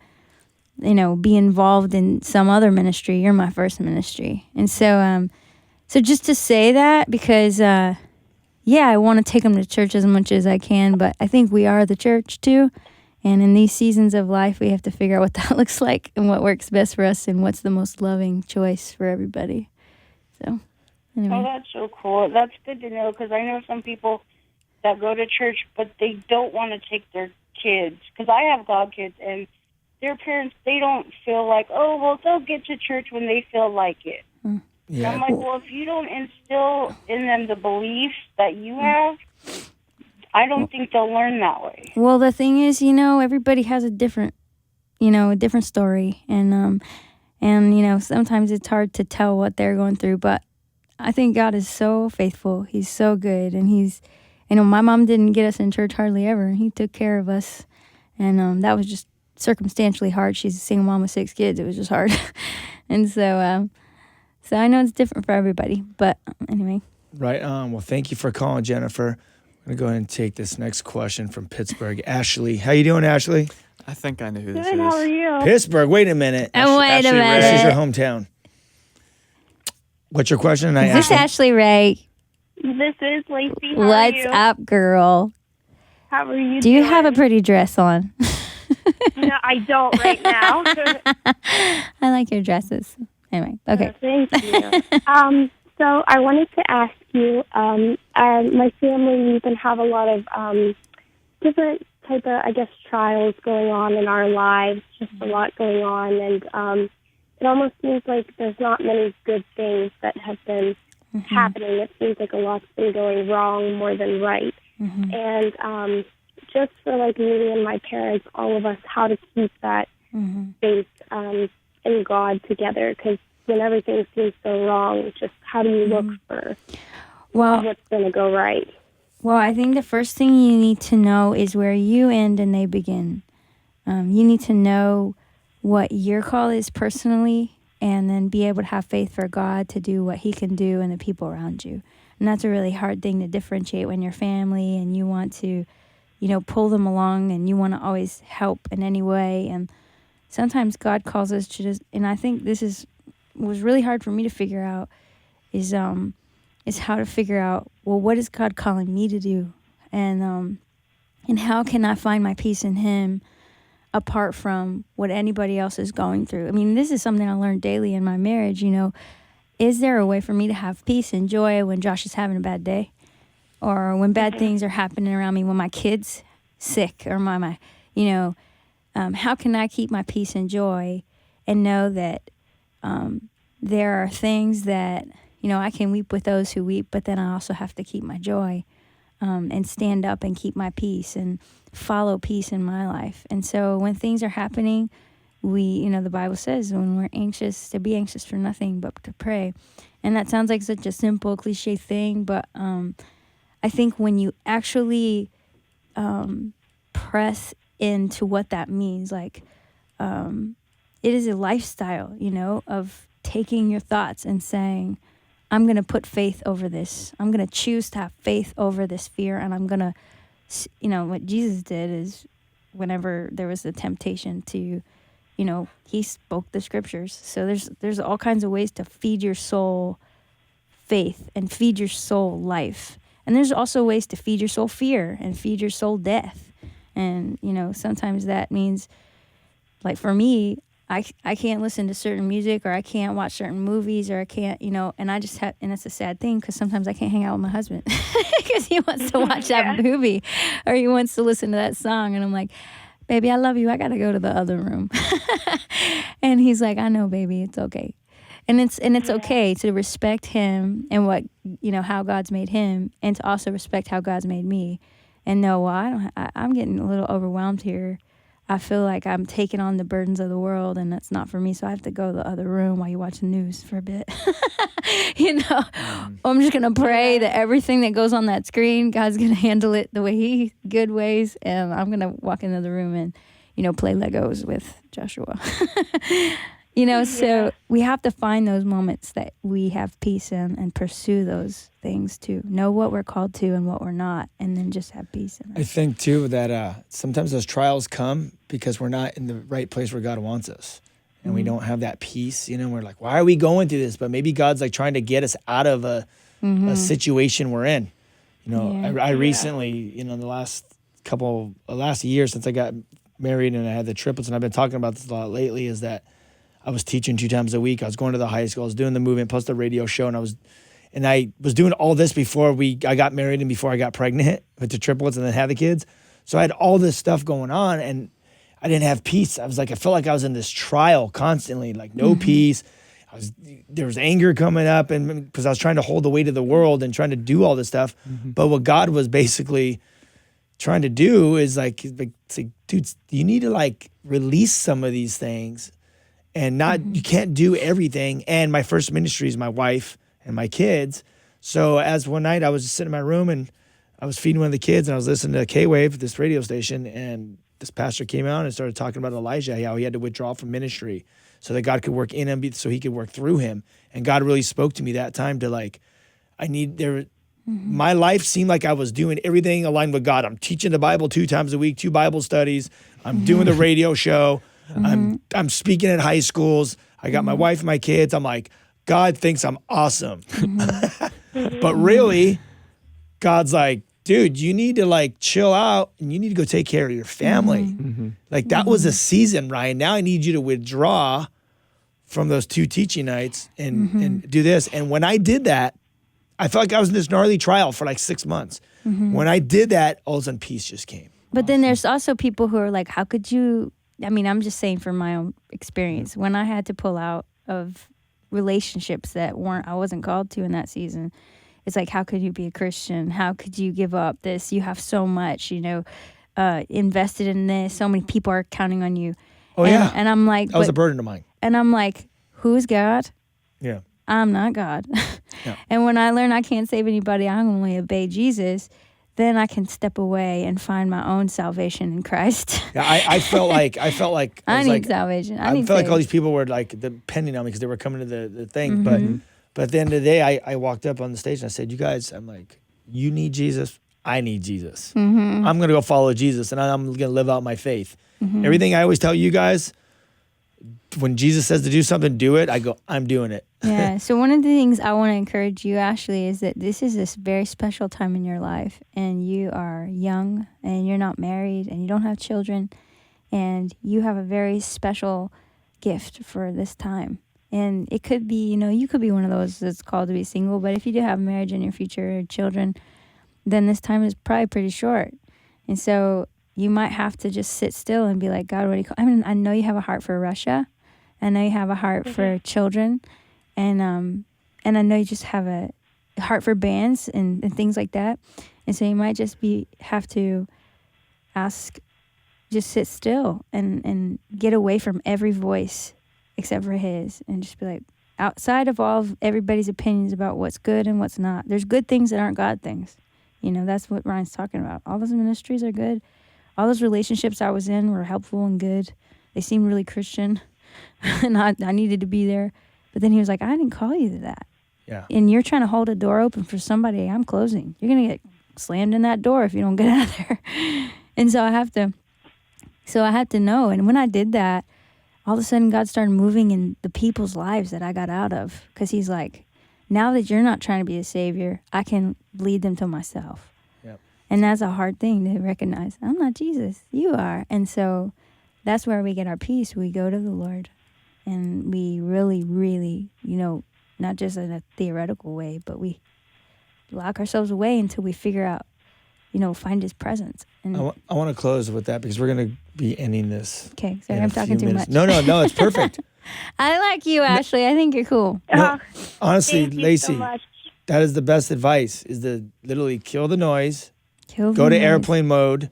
be involved in some other ministry. You're my first ministry. And so just to say that, because, I want to take them to church as much as I can, but I think we are the church too. And in these seasons of life, we have to figure out what that looks like and what works best for us and what's the most loving choice for everybody. So, anyway. Oh, that's so cool. That's good to know, because I know some people that go to church, but they don't want to take their kids. Because I have godkids, and their parents, they don't feel like, oh, well, they'll get to church when they feel like it. Yeah. I'm like, well, if you don't instill in them the beliefs that you have, I don't think they'll learn that way. Well, the thing is, everybody has a different story. And sometimes it's hard to tell what they're going through. But I think God is so faithful. He's so good. And my mom didn't get us in church hardly ever. He took care of us. And that was just circumstantially hard. She's a single mom with 6 kids. It was just hard. And so I know it's different for everybody. But anyway. Right on. Well, thank you for calling, Jennifer. I'm going to go ahead and take this next question from Pittsburgh. Ashley. How you doing, Ashley? I think I know who this Good, is. how are you? Pittsburgh. Wait a minute. Wait a minute. This is your hometown. What's your question? Is this Ashley Ray? This is Lacey. How are What's you? up, girl? How are you Do you doing? have a pretty dress on? No, I don't right now. I like your dresses. Anyway, okay. Thank you. So I wanted to ask you, my family, we've been have a lot of different type of, I guess, trials going on in our lives, just a lot going on, and it almost seems like there's not many good things that have been happening. It seems like a lot's been going wrong more than right. And just for like me and my parents, all of us, how to keep that faith in God together, because when everything seems so wrong, just how do you look for what's going to go right? Well, I think the first thing you need to know is where you end and they begin. You need to know what your call is personally, and then be able to have faith for God to do what he can do and the people around you. And that's a really hard thing to differentiate when you're family and you want to, pull them along and you want to always help in any way. And sometimes God calls us to just, and I think this was really hard for me to figure out is how to figure out, well, what is God calling me to do? And how can I find my peace in him apart from what anybody else is going through? I mean, this is something I learned daily in my marriage, Is there a way for me to have peace and joy when Josh is having a bad day? Or when bad things are happening around me, when my kid's sick, or how can I keep my peace and joy and know that there are things that, I can weep with those who weep, but then I also have to keep my joy and stand up and keep my peace and follow peace in my life. And so when things are happening, the Bible says when we're anxious, to be anxious for nothing but to pray. And that sounds like such a simple cliche thing, but I think when you actually press into what that means, like it is a lifestyle, of taking your thoughts and saying, I'm going to put faith over this. I'm going to choose to have faith over this fear. And I'm going to, what Jesus did is whenever there was a temptation to, he spoke the scriptures. So there's all kinds of ways to feed your soul faith and feed your soul life. And there's also ways to feed your soul fear and feed your soul death. And, sometimes that means, like for me, I can't listen to certain music, or I can't watch certain movies, or I can't, and I just have, and it's a sad thing because sometimes I can't hang out with my husband because he wants to watch that movie or he wants to listen to that song. And I'm like, baby, I love you. I got to go to the other room. And he's like, I know, baby, it's okay. And it's okay to respect him and what, how God's made him, and to also respect how God's made me, and know, well, I'm getting a little overwhelmed here. I feel like I'm taking on the burdens of the world, and that's not for me. So I have to go to the other room while you watch the news for a bit. I'm just gonna pray that everything that goes on that screen, God's gonna handle it the way good ways, and I'm gonna walk into the room and, play Legos with Joshua. So we have to find those moments that we have peace in and pursue those things to know what we're called to and what we're not, and then just have peace in it. I think too that sometimes those trials come because we're not in the right place where God wants us, and we don't have that peace. We're like, why are we going through this? But maybe God's like trying to get us out of a situation we're in. I recently, the last year since I got married and I had the triplets, and I've been talking about this a lot lately, is that I was teaching 2 times a week. I was going to the high school. I was doing the movement plus the radio show, and I was doing all this before I got married and before I got pregnant with the triplets and then had the kids. So I had all this stuff going on, and I didn't have peace. I felt like I was in this trial constantly, like no peace. There was anger coming up, and because I was trying to hold the weight of the world and trying to do all this stuff. But what God was basically trying to do is like, dude, you need to release some of these things. And you can't do everything. And my first ministry is my wife and my kids. So as one night I was just sitting in my room and I was feeding one of the kids and I was listening to K-Wave, this radio station, and this pastor came out and started talking about Elijah, how he had to withdraw from ministry so that God could work in him, so he could work through him. And God really spoke to me that time to my life seemed like I was doing everything aligned with God. I'm teaching the Bible 2 times a week, 2 Bible studies. I'm doing the radio show. I'm speaking at high schools. I got my wife and my kids. I'm like, God thinks I'm awesome. But really, God's like, dude, you need to chill out and you need to go take care of your family. That was a season, Ryan. Now I need you to withdraw from those 2 teaching nights and do this. And when I did that, I felt like I was in this gnarly trial for 6 months. When I did that, all of a sudden peace just came. But then there's also people who are like, how could you? I mean, I'm just saying from my own experience, when I had to pull out of relationships that I wasn't called to in that season, it's like, how could you be a Christian? How could you give up this? You have so much, invested in this. So many people are counting on you. Oh, yeah. And I'm like, that was a burden of mine. And I'm like, who's God? Yeah. I'm not God. Yeah. And when I learn I can't save anybody, I only obey Jesus, then I can step away and find my own salvation in Christ. Yeah, I felt like I need salvation. I felt like all these people were depending on me because they were coming to the thing. But at the end of the day, I walked up on the stage and I said, you guys, I'm like, you need Jesus. I need Jesus. I'm going to go follow Jesus and I'm going to live out my faith. Everything I always tell you guys, when Jesus says to do something, do it. I go, I'm doing it. Yeah. So one of the things I want to encourage you, Ashley, is that this is this very special time in your life, and you are young, and you're not married, and you don't have children, and you have a very special gift for this time. And it could be, you could be one of those that's called to be single, but if you do have marriage in your future or children, then this time is probably pretty short. And so you might have to just sit still and be like, God, what do you call? I mean, I know you have a heart for Russia. I know you have a heart for children. And I know you just have a heart for bands and things like that. And so you might just have to just sit still and get away from every voice except for his, and just be like, outside of all of everybody's opinions about what's good and what's not, there's good things that aren't God things. That's what Ryan's talking about. All those ministries are good. All those relationships I was in were helpful and good. They seemed really Christian, and I needed to be there. But then he was like, I didn't call you to that. Yeah. And you're trying to hold a door open for somebody. I'm closing. You're going to get slammed in that door if you don't get out of there. And so I had to know. And when I did that, all of a sudden God started moving in the people's lives that I got out of. Because he's like, now that you're not trying to be a savior, I can lead them to myself. Yep. And that's a hard thing to recognize. I'm not Jesus. You are. And so that's where we get our peace. We go to the Lord. And we really, really, not just in a theoretical way, but we lock ourselves away until we figure out, find his presence. And I want to close with that because we're going to be ending this. Okay, sorry, I'm talking too much. No, it's perfect. I like you, Ashley. I think you're cool. No, honestly, Thank you Lacey, so much. that is the best advice: is to literally kill the noise, Kill go the to noise. airplane mode,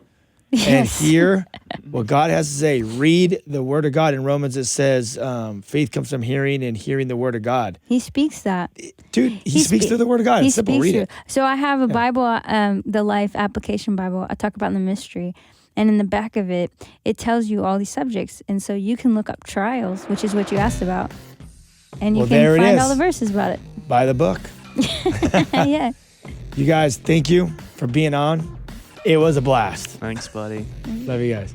and Yes. hear what God has to say. Read the Word of God. In Romans, it says, "Faith comes from hearing, and hearing the Word of God." He speaks that. Dude, he speaks through the Word of God. He It's simple. speaks Read through. it. So I have a Bible, the Life Application Bible. I talk about in the mystery, and in the back of it, it tells you all these subjects, and so you can look up trials, which is what you asked about, and you Well, there can it find is. all the verses about it. Buy the book. Yeah. You guys, thank you for being on. It was a blast. Thanks, buddy. Love you guys.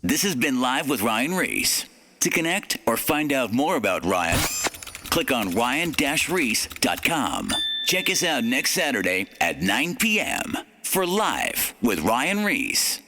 This has been Live with Ryan Ries. To connect or find out more about Ryan, click on ryan-reese.com. Check us out next Saturday at 9 p.m. for Live with Ryan Ries.